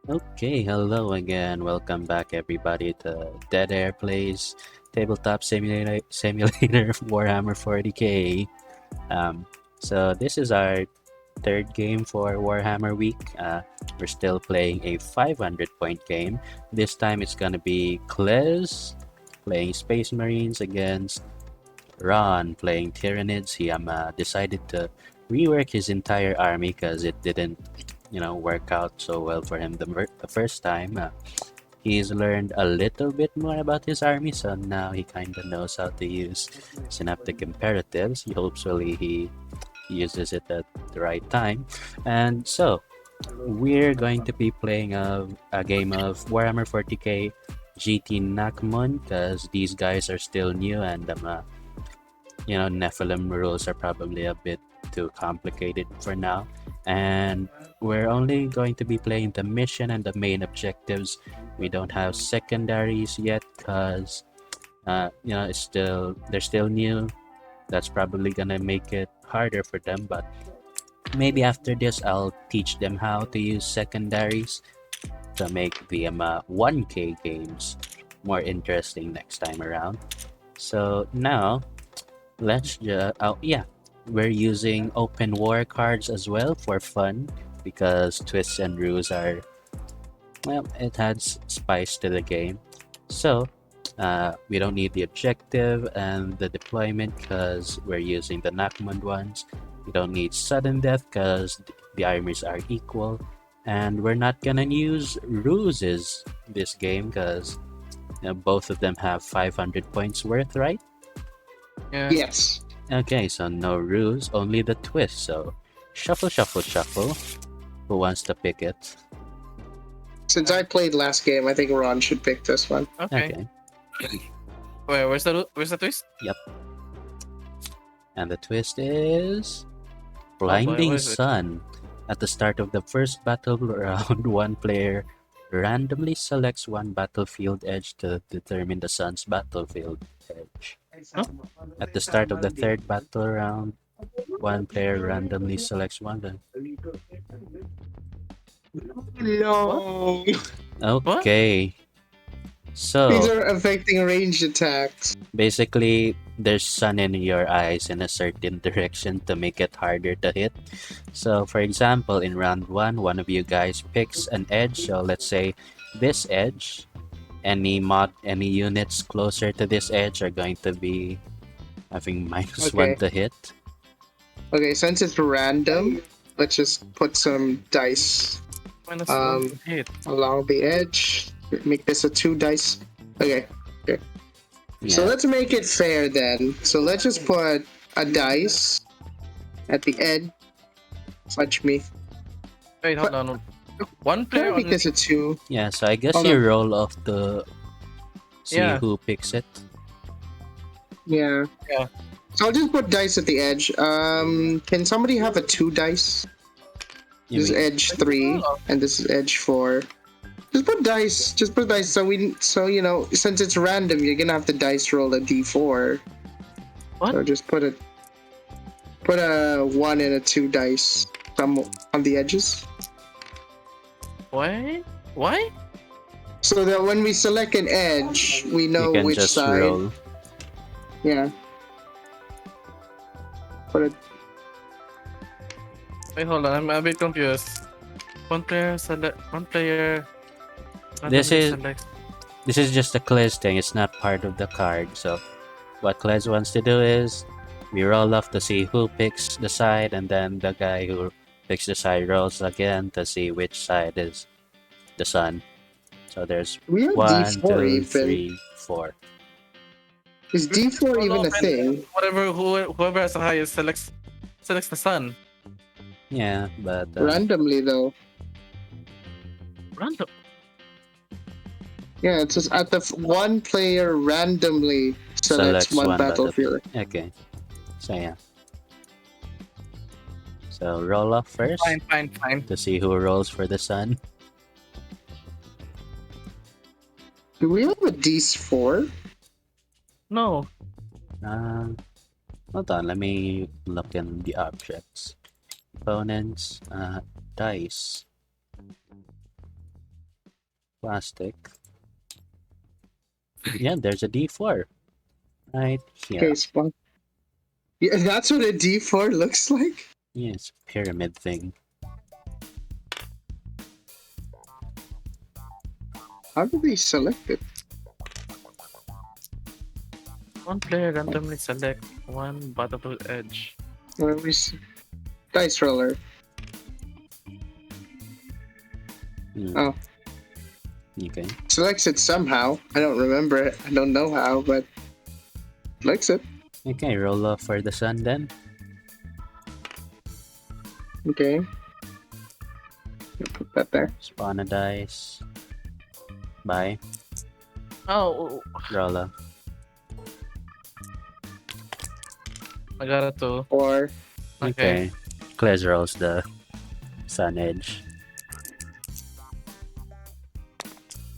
Okay, hello again. Welcome back, everybody, to Dead Air Plays Tabletop Simulator Warhammer 40K. Um, so this is our third game for Warhammer Week. We're still playing a 500 point game. This time it's gonna be Klez playing Space Marines against Ron playing Tyranids. He decided to rework his entire army because it didn't, work out so well for him the first time. He's learned a little bit more about his army, so now he kind of knows how to use synaptic imperatives. Hopefully, he uses it at the right time. And so, we're going to be playing a game of Warhammer 40k GT Nakmon because these guys are still new and Nephilim rules are probably a bit too complicated for now. And we're only going to be playing the mission and the main objectives. We don't have secondaries yet because, they're still new. That's probably gonna make it harder for them. But maybe after this, I'll teach them how to use secondaries to make the 1K games more interesting next time around. So now let's just, oh yeah, we're using open war cards as well for fun because twists and rules are, well, it adds spice to the game. So we don't need the objective and the deployment because we're using the Nakmund ones. We don't need sudden death because the armies are equal. And we're not gonna use ruses this game because both of them have 500 points worth, right? Yeah. Yes. Okay, so no ruse, only the twist. So shuffle, shuffle, shuffle. Who wants to pick it? Since I played last game, I think Ron should pick this one. Okay. Okay. Where's the twist? And the twist is boy, Blinding what is it? Sun. At the start of the first battle round, one player randomly selects one battlefield edge to determine the sun's battlefield edge. Huh? At the start of the third battle round, one player randomly selects one. No. Okay. These So are affecting ranged attacks. basically, there's sun in your eyes in a certain direction to make it harder to hit. So, for example, in round one of you guys picks an edge. So, let's say this edge. Any units closer to this edge are going to be having -1 Okay. to hit. Okay, since it's random, let's just put some dice Minus Um, 1 hit. along the edge. Make this a 2 dice. Okay. So Yeah. let's make it fair then. So let's just put a dice at the end. Fudge me. Wait, hold on. One player Can I make only. this a 2? Yeah, so I guess Hold you on. roll off to see Yeah. who picks it. Yeah. Yeah. So I'll just put dice at the edge. Can somebody have a 2 dice? You This is mean- edge 3, and this is edge 4. Just put dice. Just put dice. So since it's random, you're gonna have to dice roll a d4. What? So just put a 1 and a 2 dice on the edges, Why? Why? so that when we select an edge, we know you can which just side. roll. Yeah. Put it. Wait, hold on. I'm a bit confused. One player select. One player. This randomly is- selects- This is just a Klez thing, it's not part of the card. So, what Klez wants to do is we roll off to see who picks the side, and then the guy who picks the side rolls again to see which side is the sun. So, there's We have 1, d4 2, even. 3, 4. Is d4 Hold even on, a thing? Whoever has the highest selects the sun. Yeah, but Randomly though. Random. Yeah, it's just at the one player randomly selects one battlefield. Okay. So, yeah. So, roll off first Fine. to see who rolls for the sun. Do we have a d4? No. Hold on, let me look in the objects. Opponents, dice. plastic. Yeah, there's a D4 right here. Okay, spawn. Yeah, that's what a D4 looks like. Yeah, it's a pyramid thing. How do they select it? One player randomly select one battlefield edge. Where we see? Dice roller. Hmm. Oh. Okay. Selects it somehow. I don't remember it. I don't know how, but selects it. Okay, roll off for the sun then. Okay. Put that there. Spawn a dice. Bye. Oh, Roll off. I got it too. Or Okay. Claes rolls the sun edge.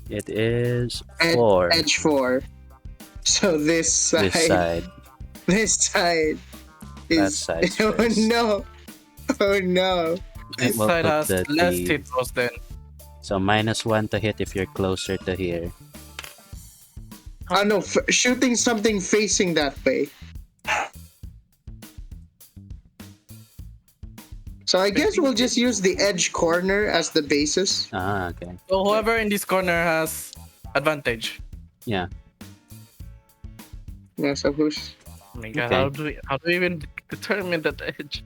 It is 4. edge 4. So this side. This side. This side That is. side's Oh first. no! Oh no! This We'll side put has the less D. hit rolls then. So -1 to hit if you're closer to here. Oh no! Shooting something facing that way. So I guess we'll just use the edge corner as the basis. Ah, okay. So whoever in this corner has advantage. Yeah. Yeah. So who's? Oh my god, Okay. how do we even determine that edge?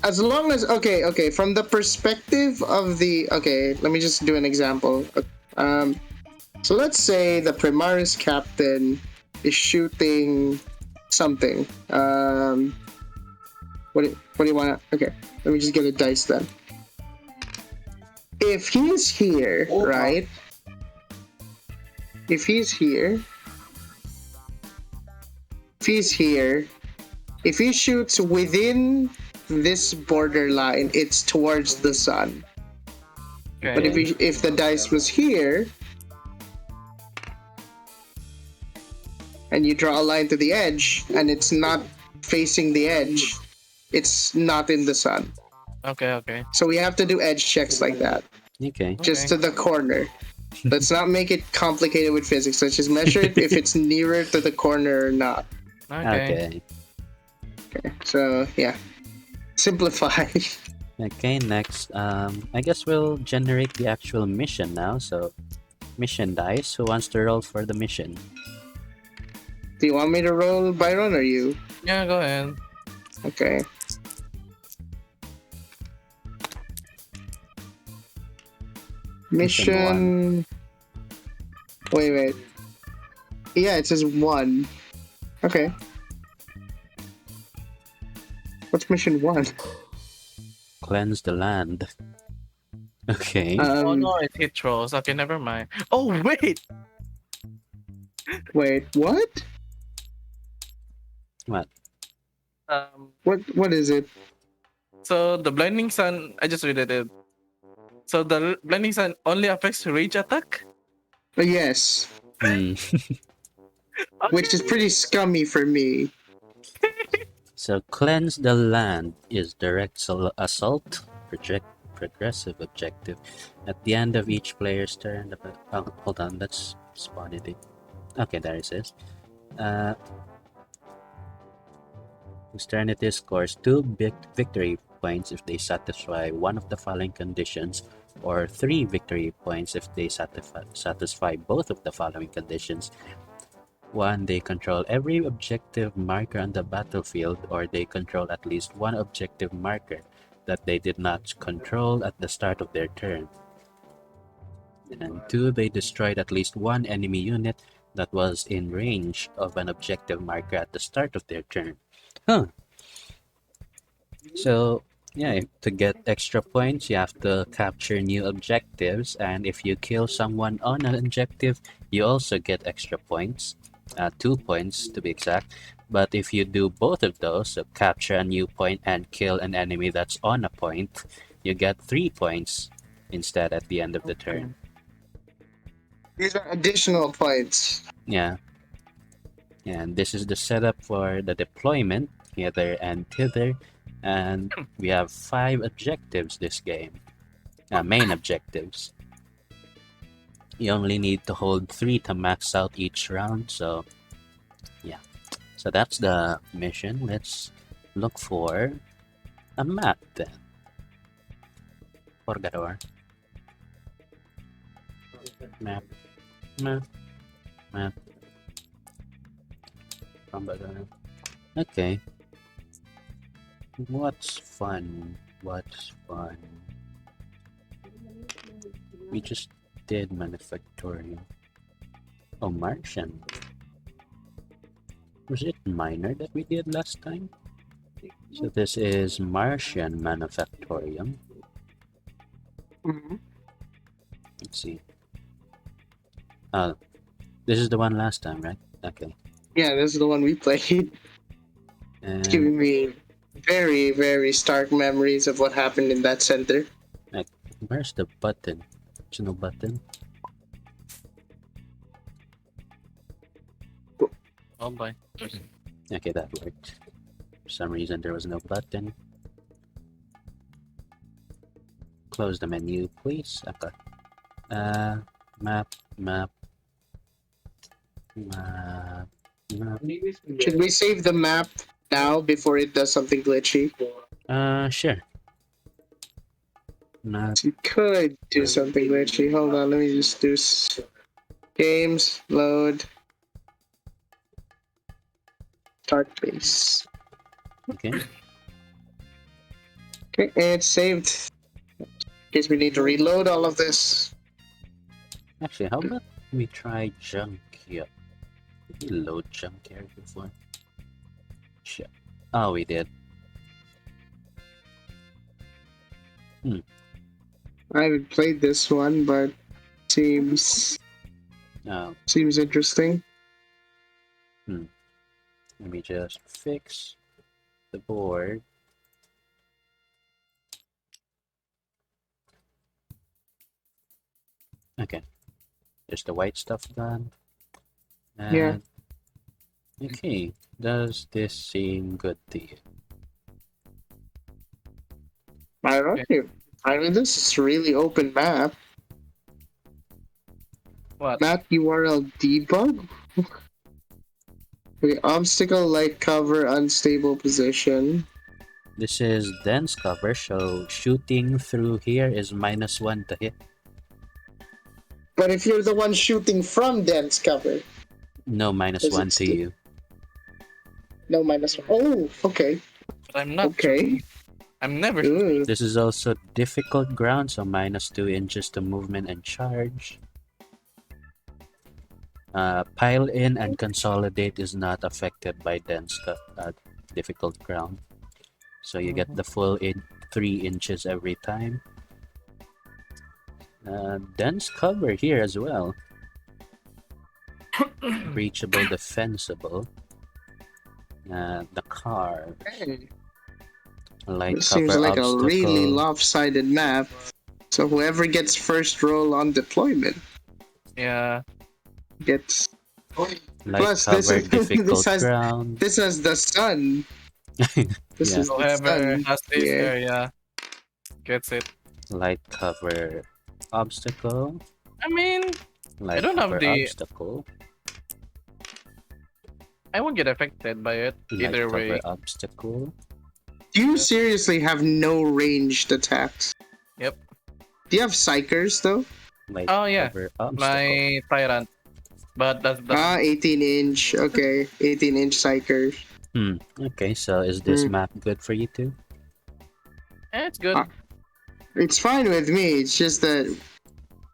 As long as okay, from the perspective of the let me just do an example. So let's say the Primaris captain is shooting something. What do you want? Okay, let me just get a dice then. If he's here, right? If he's here, if he shoots within this borderline, it's towards the sun. Okay. But if the dice was here, and you draw a line to the edge, and it's not facing the edge, it's not in the sun. Okay. So we have to do edge checks like that, Okay. just to the corner. Let's not make it complicated with physics. Let's just measure it if it's nearer to the corner or not. Okay. Okay. So yeah, simplify. Okay, next. I guess we'll generate the actual mission now. So, mission dice. Who wants to roll for the mission? Do you want me to roll, Byron, or you? Yeah, go ahead. Okay. Mission. Wait. Yeah, it says 1. Okay. What's mission 1? Cleanse the land. Okay. Oh no, it hit rolls. Okay, never mind. Oh wait! Wait, what? What? What is it? So the blinding sun, I just read it. So the blinding sun only affects rage attack? Yes, Hmm. which is pretty scummy for me. So, cleanse the land is direct assault, progressive objective. At the end of each player's turn, oh, hold on, let's spawn it in. Okay, there it is. Whose turn it is scores 2 victory points if they satisfy one of the following conditions, or 3 victory points if they satisfy both of the following conditions. 1. They control every objective marker on the battlefield, or they control at least one objective marker that they did not control at the start of their turn. And 2. They destroyed at least one enemy unit that was in range of an objective marker at the start of their turn. Huh. So, yeah, to get extra points, you have to capture new objectives, and if you kill someone on an objective, you also get extra points. 2 points to be exact. But if you do both of those, so capture a new point and kill an enemy that's on a point, you get 3 points instead at the end of the turn. These are additional points. Yeah. And this is the setup for the deployment, hither and thither. And we have 5 objectives this game. Main objectives. You only need to hold 3 to max out each round, so yeah. So that's the mission. Let's look for a map then. Forgador. Map. Map. Map. Forgador. Okay. What's fun? What's fun? We just did manufacturing. Oh, Martian. Was it minor that we did last time? So this is Martian Manufactorium. Mhm. Let's see. Oh, this is the one last time, right? Okay. Yeah, this is the one we played. It's And giving me very, very stark memories of what happened in that center. where's the button? There's no button. Oh boy. Okay, that worked. For some reason, there was no button. Close the menu, please. Okay. Map, map, map, map. Should we save the map now before it does something glitchy? Sure. Map. You could do something glitchy. Hold on, let me just do games, load, start base. Okay. Okay, it's saved. In case we need to reload all of this. Actually, how about we try Junkyard? Did we load Junkyard before? Shit. Oh, we did. I haven't played this one, but seems Oh, interesting. let me just fix the board. Okay. There's the white stuff done. And Yeah. okay. Does this seem good to you? I like it. I mean, this is a really open map. What? Map URL debug. Okay, obstacle, light cover, unstable position. This is dense cover, so shooting through here is -1 to hit. But if you're the one shooting from dense cover, No Does it -1 to still- you. no -1. Oh, okay. But I'm not. Okay. I'm never. Ooh. This is also difficult ground, so -2 inches to movement and charge. Pile in and consolidate is not affected by difficult ground. So you get the full 3 inches every time. Dense cover here as well. Breachable, defensible. The car. Hey, Light this cover seems like obstacle. a really lopsided map. So whoever gets first roll on deployment Yeah. gets. Light Plus, cover, this is- difficult this has- ground. This is the sun. This Yeah. is the Whoever sun. has this Yeah. area gets it. Light cover, obstacle. I mean, Light don't have cover, the- obstacle. I won't get affected by it Light either cover, way. obstacle. Do you seriously have no ranged attacks? Yep. Do you have psychers though? Light Oh, yeah. cover, obstacle. My tyrant. But that's Ah, 18 inch. Okay, 18 inch psychers. Okay, so is this Hmm. map good for you too? it's good. Ah. It's fine with me. It's just that,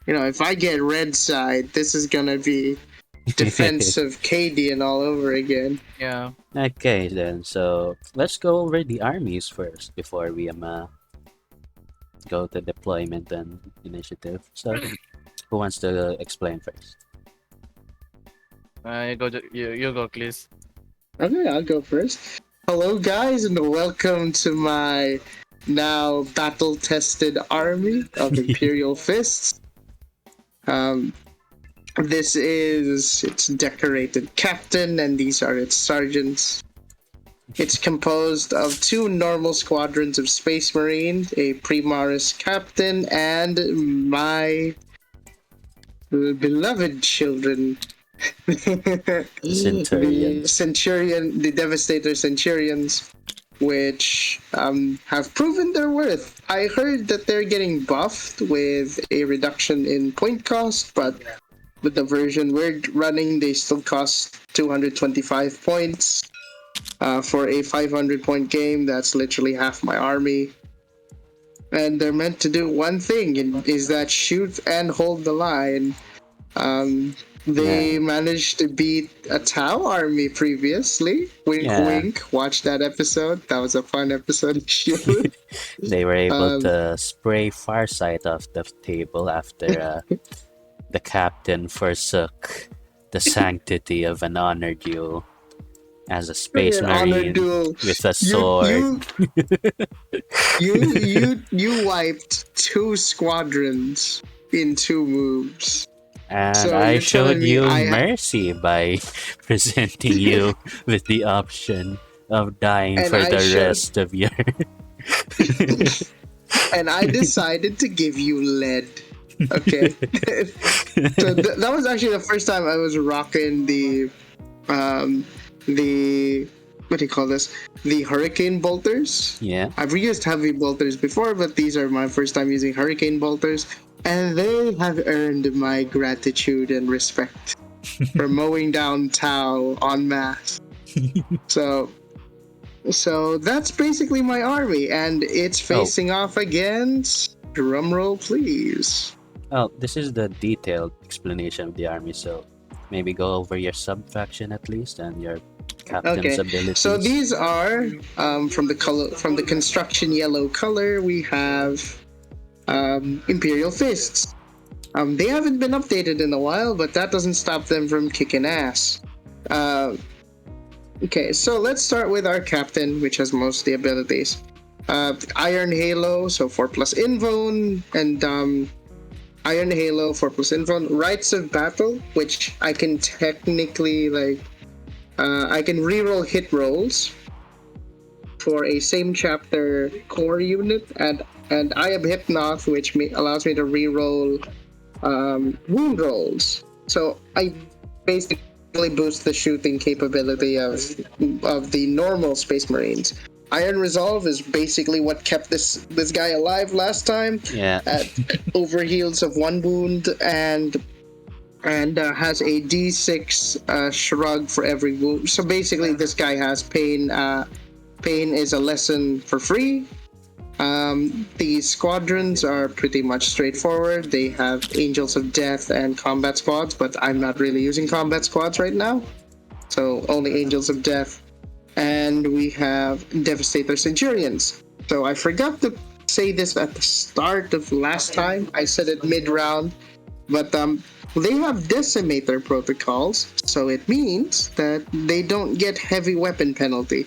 if I get red side, this is gonna be defense of Cadian all over again. Yeah. Okay, then. So let's go over the armies first before we go to deployment and initiative. So, who wants to explain first? You go, please. Okay, I'll go first. Hello, guys, and welcome to my now battle-tested army of Imperial Fists. This is its decorated captain, and these are its sergeants. It's composed of 2 normal squadrons of Space Marines, a Primaris captain, and my beloved children. The Centurions. Centurion, the Devastator Centurions, which have proven their worth. I heard that they're getting buffed with a reduction in point cost, but with the version we're running, they still cost 225 points. For a 500-point game, that's literally half my army. And they're meant to do one thing, is that shoot and hold the line. They Yeah. managed to beat a Tau army previously. Wink, Yeah. wink. Watch that episode. That was a fun episode to shoot. They were able Um, to spray Farsight off the table after the captain forsook the sanctity of an honor duel as a space an honor marine duel. with a sword. You wiped 2 squadrons in 2 moves. And So I you're showed telling me you I mercy by presenting you with the option of dying And for I the showed- rest of your. And I decided to give you lead. Okay. So that was actually the first time I was rocking the what do you call this? The hurricane bolters. Yeah. I've used heavy bolters before, but these are my first time using hurricane bolters, and they have earned my gratitude and respect for mowing down Tau en masse. So that's basically my army, and it's facing off against. Drumroll, please. Oh, this is the detailed explanation of the army, so maybe go over your sub faction at least and your captain's abilities. So these are from the construction yellow color. We have Imperial fists. They haven't been updated in a while, but that doesn't stop them from kicking ass. Okay, so let's start with our captain, which has most of the abilities. Iron Halo, so 4+ Invone, and Iron Halo 4+ Invone. Rites of Battle, which I can technically I can reroll hit rolls for a same chapter core unit, and I have Hypnoth, which allows me to reroll wound rolls. So I basically boost the shooting capability of the normal Space Marines. Iron Resolve is basically what kept this guy alive last time. Yeah. At overheals of 1 wound and has a D6 shrug for every wound. So basically, this guy has pain. Pain is a lesson for free. The squadrons are pretty much straightforward. They have Angels of Death and Combat Squads, but I'm not really using Combat Squads right now. So only Angels of Death. And we have Devastator Centurions. So I forgot to say this at the start of last time. I said it mid-round. But they have Decimator protocols, so it means that they don't get heavy weapon penalty.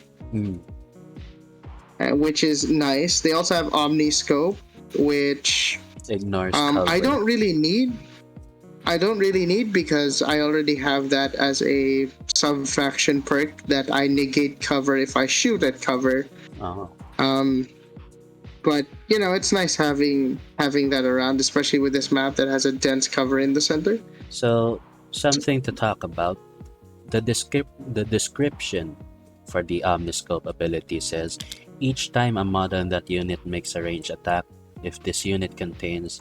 Which is nice. They also have Omniscope, which Ignores cover. I don't really need because I already have that as a sub-faction perk that I negate cover if I shoot at cover. Oh. But it's nice having that around, especially with this map that has a dense cover in the center. So, something to talk about. The description for the Omniscope ability says, each time a model in that unit makes a ranged attack, if this unit contains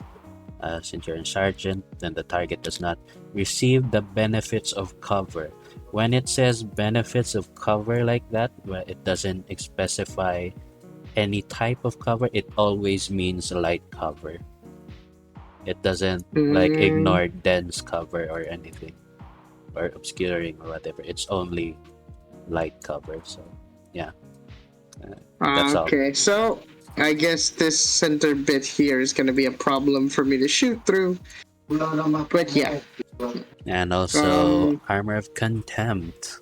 a Centurion Sergeant, then the target does not receive the benefits of cover. When it says benefits of cover like that, well, it doesn't specify any type of cover. It always means light cover. It doesn't ignore dense cover or anything, or obscuring or whatever. It's only light cover. So yeah, that's all. Okay, so I guess this center bit here is going to be a problem for me to shoot through. But yeah. And also Armor of Contempt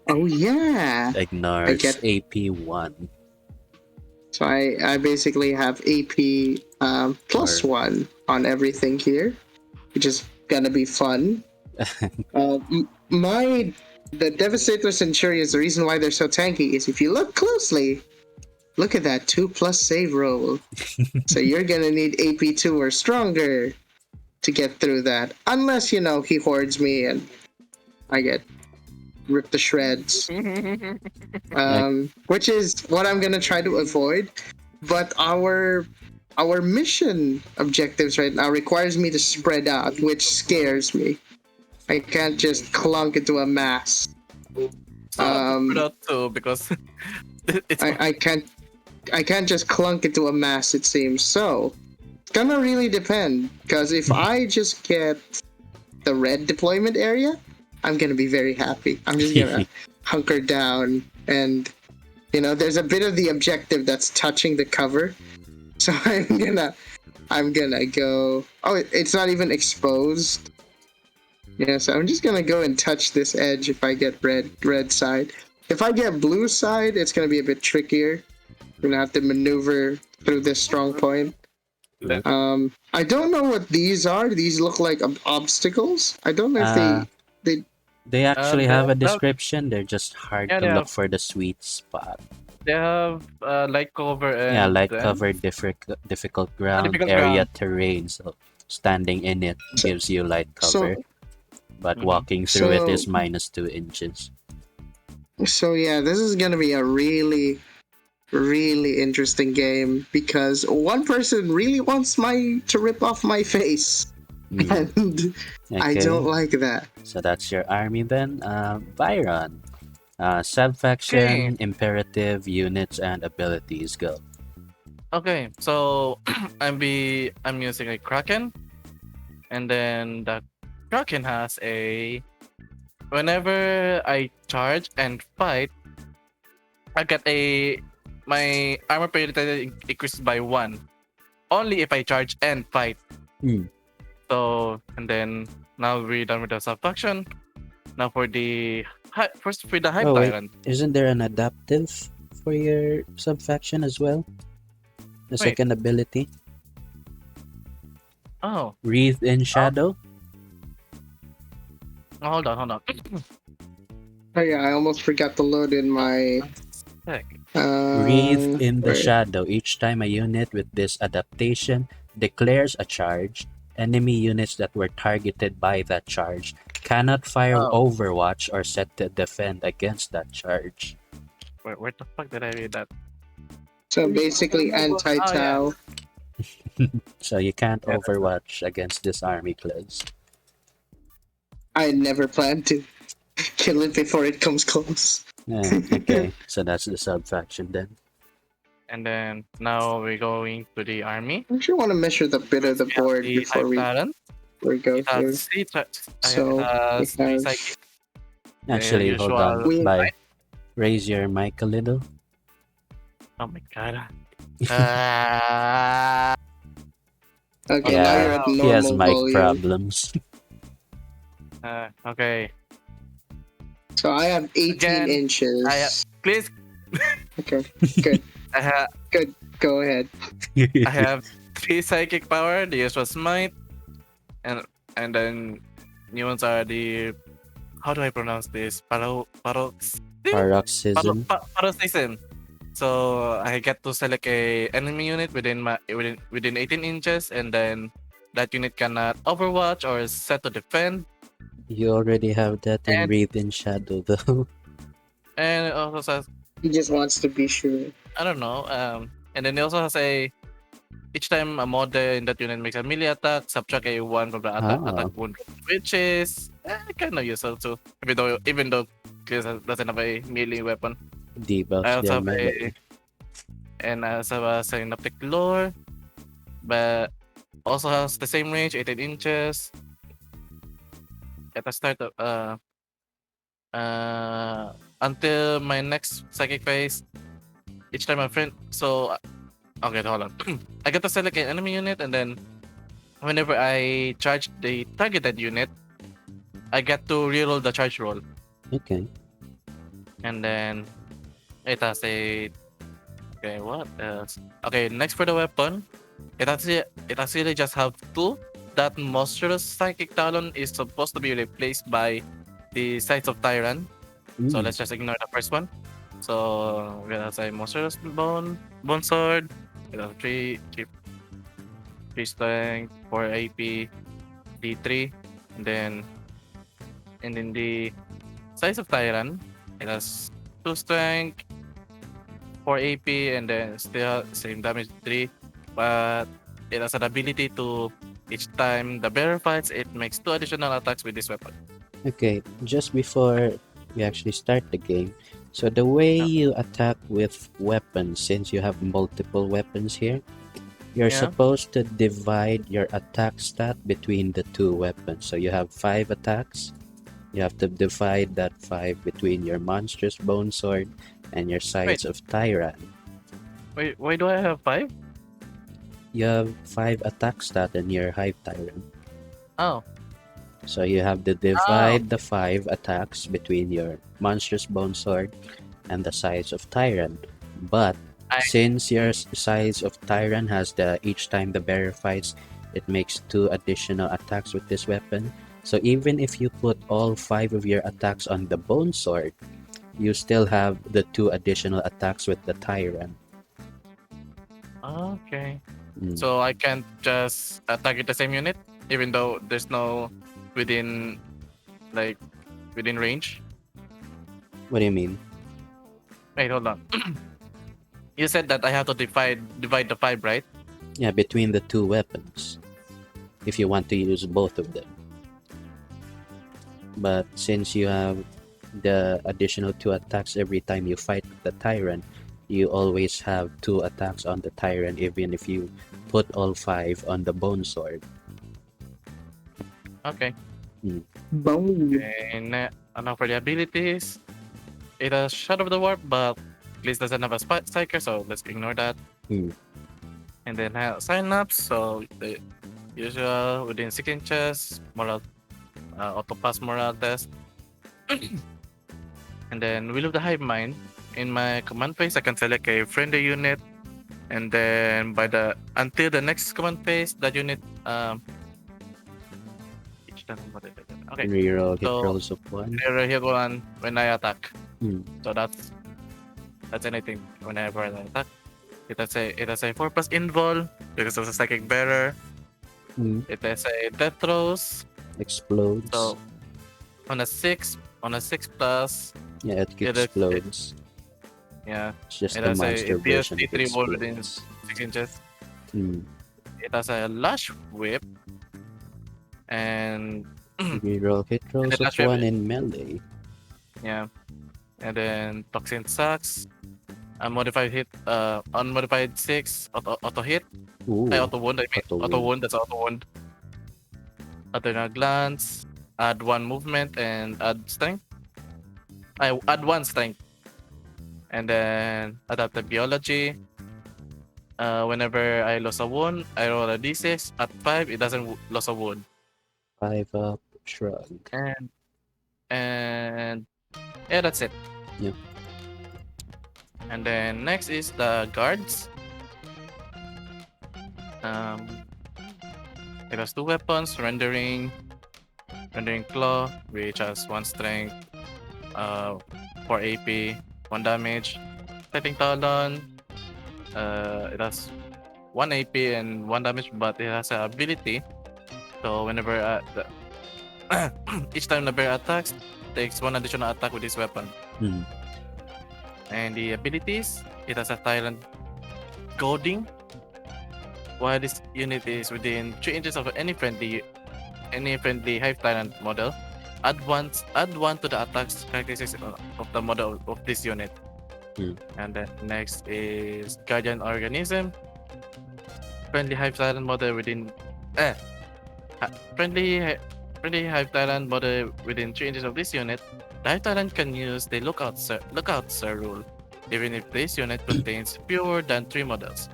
Oh yeah. ignores get- AP1. So I basically have AP plus 1 on everything here, which is gonna be fun. The Devastator Centurions, the reason why they're so tanky is if you look closely, look at that 2+ save roll. So you're gonna need AP2 or stronger. to get through that. Unless, you know, he hoards me and I get ripped to shreds. Which is what I'm gonna try to avoid. But our mission objectives right now requires me to spread out, which scares me. I can't just clunk into a mass. Too, because it's I can't just clunk into a mass, it seems. So it's gonna really depend. Because if I just get the red deployment area, I'm gonna be very happy. I'm just gonna hunker down, and you know, there's a bit of the objective that's touching the cover. So I'm gonna go. Oh, it's not even exposed. Yeah, so I'm just gonna go and touch this edge if I get red side. If I get blue side, it's gonna be a bit trickier. We're gonna have to maneuver through this strong point. I don't know what these are. These look like obstacles. I don't know if They actually they have a have- description. They're just hard Yeah, to they look have- for the sweet spot. they have light cover and Yeah, light then- cover, difficult ground, difficult area ground. terrain. So standing in it gives you light So- cover, but Mhm. walking through it is So- -2 inches. So yeah, this is gonna be a really, really interesting game because one person really wants to rip off my face, Hmm, and I okay. don't like that. So that's your army then. Byron. Subfaction, imperative, units, and abilities. Go. Okay, so I'm using a Kraken, and then the Kraken has a. Whenever I charge and fight, I get my armor penetration increases by 1. Only if I charge and fight. Hmm. So and then now we're done with the subfaction. Now for the first for the Hive Oh, wait. Tyrant. Isn't there an adaptive for your subfaction as well? The Wait. second ability, Oh, Wreathed in Shadow. hold on. Oh yeah, I almost forgot to load in my. Heck. Wreathed in the right. Shadow. Each time a unit with this adaptation declares a charge, enemy units that were targeted by that charge cannot fire Oh. Overwatch or set to defend against that charge. Where the fuck did I read that? So basically, anti-Tau. So you can't Yeah. Overwatch against this army class. I never planned to kill it before it comes close. Yeah, okay. So that's the subfaction then. And then now we're going to the army. I actually want to measure the bit of the We have board the before Hive we Tyrant. go It through. has three So, has we three have- psychic. Actually, hold on. We- Bye. Raise your mic a little. Oh my god. Ah. Okay, Yeah, now you're at he has normal mic volume. problems. Okay. So I have 18 Again, inches. Please. Okay, good. I have Go ahead. I have 3 psychic power. The usual smite, and then new ones are the. How do I pronounce this? Paroxysm. Paroxysm. So I get to select a enemy unit within 18 inches, and then that unit cannot overwatch or is set to defend. You already have that in And- Wreathed in Shadow, though. And it also says, He just wants to be sure. I don't know. And then it also has a. Each time a mod in that unit makes a melee attack, subtract a 1 from the attack wound, which is kind of useful too. Even though Chris doesn't have a melee weapon. Debuffs I also their have melee. I also have a synaptic lore, but also has the same range, 18 inches. At the start of until my next psychic phase, each time a friend. So okay, hold on. I get to select an enemy unit, and then whenever I charge the targeted unit, I get to reroll the charge roll. Okay. And then it has a. Okay, what else? Okay, next for the weapon, it actually just have 2. That monstrous psychic talon is supposed to be replaced by the sides of Tyrant. So Mm. let's just ignore the first one. So we have a monstrous bone sword. We have 3 strength, 4 AP, D3, and then the size of Tyrant, it has 2 strength, 4 AP, and then still same damage 3, but it has an ability to each time the bearer fights, it makes 2 additional attacks with this weapon. Okay, just before we actually start the game, so the way Yeah. you attack with weapons, since you have multiple weapons here, you're Yeah. supposed to divide your attack stat between the two weapons. So you have 5 attacks. You have to divide that 5 between your monstrous bone sword and your sides of tyrant. Wait, why do I have 5? You have 5 attack stat in your hive tyrant. Oh, So you have to divide the 5 attacks between your monstrous bone sword and the sides of tyrant. But I- since your size of tyrant has the each time the bearer fights, it makes 2 additional attacks with this weapon. So even if you put all 5 of your attacks on the bone sword, you still have the 2 additional attacks with the tyrant. okay. Mm. So I can't just target the same unit, even though there's no within within range. What do you mean? Wait, hold on. You said that I have to divide the 5, right? Yeah, between the 2 weapons, if you want to use both of them. But since you have the additional 2 attacks every time you fight the tyrant, you always have 2 attacks on the tyrant even if you put all 5 on the bone sword. Okay. Boom. And now for the abilities, it has Shadow of the Warp, but at least doesn't have a Psyker, so let's ignore that. Hmm. And then Synapse, so the usual within 6 inches, moral, auto pass moral test. And then Will of the Hive Mind. In my command phase, I can select a friendly unit, and then until the next command phase, that unit okay. Reroll hit So- rolls of 1. Hit one when I attack. Hmm. So that's anything whenever I attack. It has a 4+ invul because it's a psychic bearer. Hmm. It has a death throws. Explodes. So on a 6 plus, Yeah, it it is- explodes. yeah, It's just it the has a monster version of PSD3 wall within explodes. 6 inches. Hmm. It has a lash whip and Reroll hit rolls of that's why- 1 in melee. yeah, and then toxin sucks. Unmodified hit, unmodified 6 auto hit. Ooh. Auto wound. I mean Auto auto wound. wound. That's auto wound. Adrenal glance. Add 1 movement and add strength. I add 1 strength, and then adaptive biology. Whenever I lose a wound, I roll a d6. At 5, it doesn't lose a wound. 5 up, shrug. And yeah, that's it. Yep. And then next is the guards. It has 2 weapons, rendering claw, which has 1 strength, 4 AP, 1 damage. Setting talon, it has 1 AP and 1 damage, but it has an ability. So whenever each time the bear attacks, takes 1 additional attack with this weapon. Hmm. And the abilities, it has a tyrant goading. While this unit is within 3 inches of any friendly hive tyrant model, add one to the attacks characteristics of the model of this unit. Hmm. And then next is guardian organism. Friendly hive tyrant model within friendly hive tyrant model within 3 inches of this unit. The hive tyrant can use the lookout sir rule, even if this unit contains fewer than 3 models.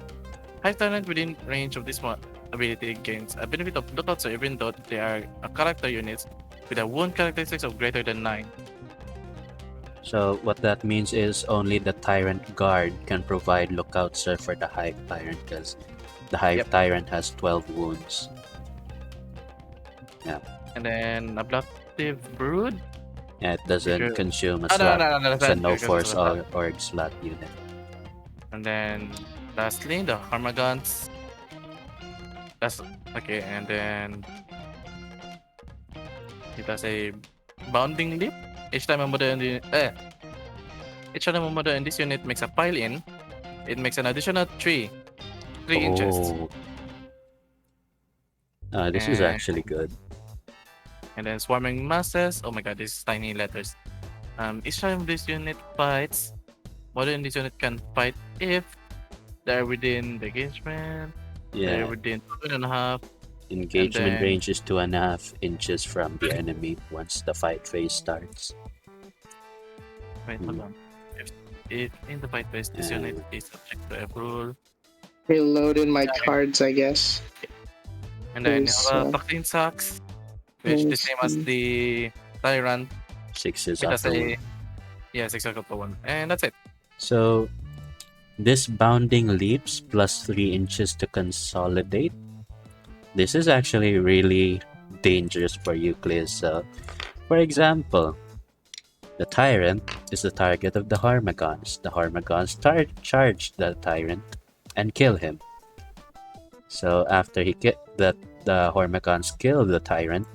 Hive tyrant within range of this ability gains a benefit of lookout sir even though they are a character units with a wound characteristics of greater than 9. So what that means is only the Tyrant Guard can provide lookout sir for the Hive Tyrant because the Hive Yep. Tyrant has 12 wounds. And then abductive brood. Yeah, it doesn't Because- consume a No, slot. no, It's a that's no because force it's a- org slot unit. And then lastly, the Harmagons. That's okay. And then It has a bounding leap. Each time a model in each time a model in this unit makes a pile in, it makes an additional 3 inches. Oh, this is And actually good. then swarming masses. Oh my god, these tiny letters. Each time this unit fights, model in this unit can fight if they're within the engagement. They're Yeah, within 2.5, and engagement then range is 2.5 inches from the enemy once the fight phase starts. wait, hold on. If in the fight phase this unit is subject to a rule, Reload in my cards, I guess. and then you Is, have a toxin sacks, which the same as the tyrant, 6 is which has upper a one. 6 upper one, and that's it. So this bounding leaps plus 3 inches to consolidate. This is actually really dangerous for Euclid. So, for example, the tyrant is the target of the Harmagons. The Harmagons charge the tyrant and kill him. So after the Harmagons kill the tyrant,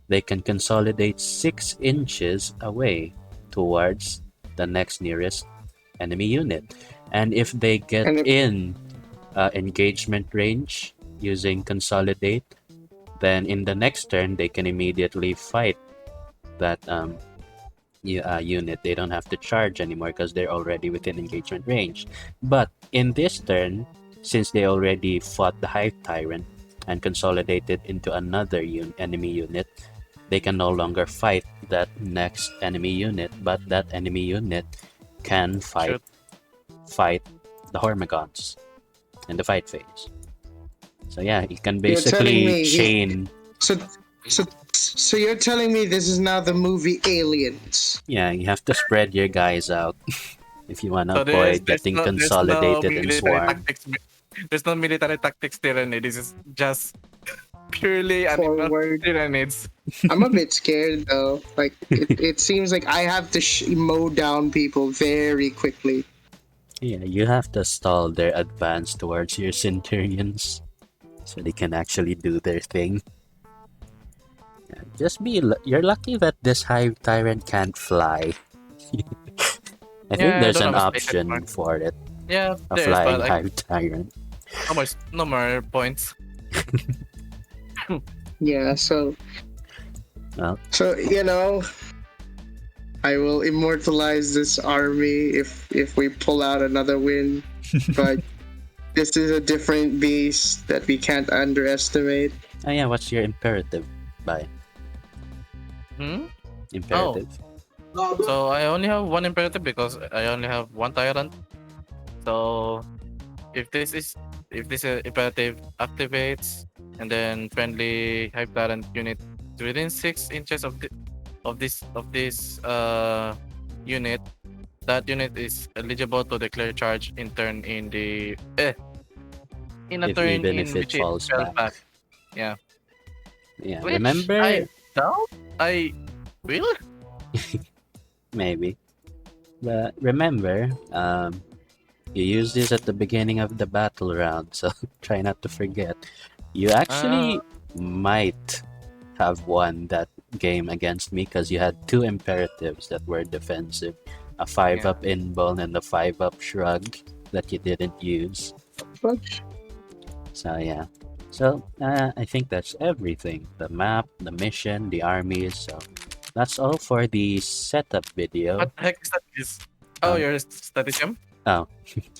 they can consolidate 6 inches away towards the next nearest enemy unit. And if they get and if, in engagement range using consolidate, then in the next turn they can immediately fight that unit. They don't have to charge anymore because they're already within engagement range. But in this turn, since they already fought the Hive Tyrant and consolidated into another enemy unit, they can no longer fight that next enemy unit, but that enemy unit can fight the Hormigons in the fight phase. So yeah, you can you're telling basically me chain. so you're telling me this is now the movie Aliens? Yeah, you have to spread your guys out if you want to So avoid getting there's no consolidated and military swarm. tactics. There's no military tactics tyranny. This is just purely animal Forward. tyranids. I'm a bit scared though. Like it seems like I have to mow down people very quickly. Yeah, you have to stall their advance towards your Centurions so they can actually do their thing. Yeah, you're lucky that this Hive Tyrant can't fly. I think Yeah, I there's don't an have a space option anymore. for it. Yeah, A there is, flying but Hive Tyrant. no more points. Yeah, so Well, so I will immortalize this army if we pull out another win. But this is a different beast that we can't underestimate. oh yeah, what's your imperative? By Hmm? imperative. So I only have one imperative because I only have one tyrant. So if this imperative activates, and then friendly Hive Tyrant unit within 6 inches of this unit, that unit is eligible to declare charge in turn in the in a turn Even in if it which it falls fell back. back. Yeah. Yeah, Which remember? I doubt I will. Maybe. But remember, you use this at the beginning of the battle round, so try not to forget. You actually might have won that game against me because you had two imperatives that were defensive, a 5-up inbone and a 5-up shrug that you didn't use. So yeah. So I think that's everything. The map, the mission, the armies. So that's all for the setup video. What the heck is that? Oh, Um, your stratagem? Oh,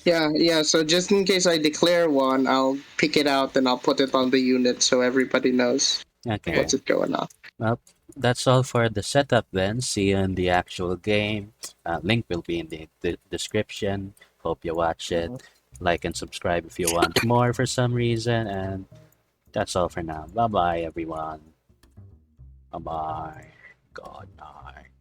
Yeah. So just in case I declare one, I'll pick it out and I'll put it on the unit so everybody knows okay. what's it going on. Well, that's all for the setup then. See you in the actual game. Link will be in the description. Hope you watch it. Like and subscribe if you want more for some reason. And that's all for now. Bye bye, everyone. Bye bye. Good night.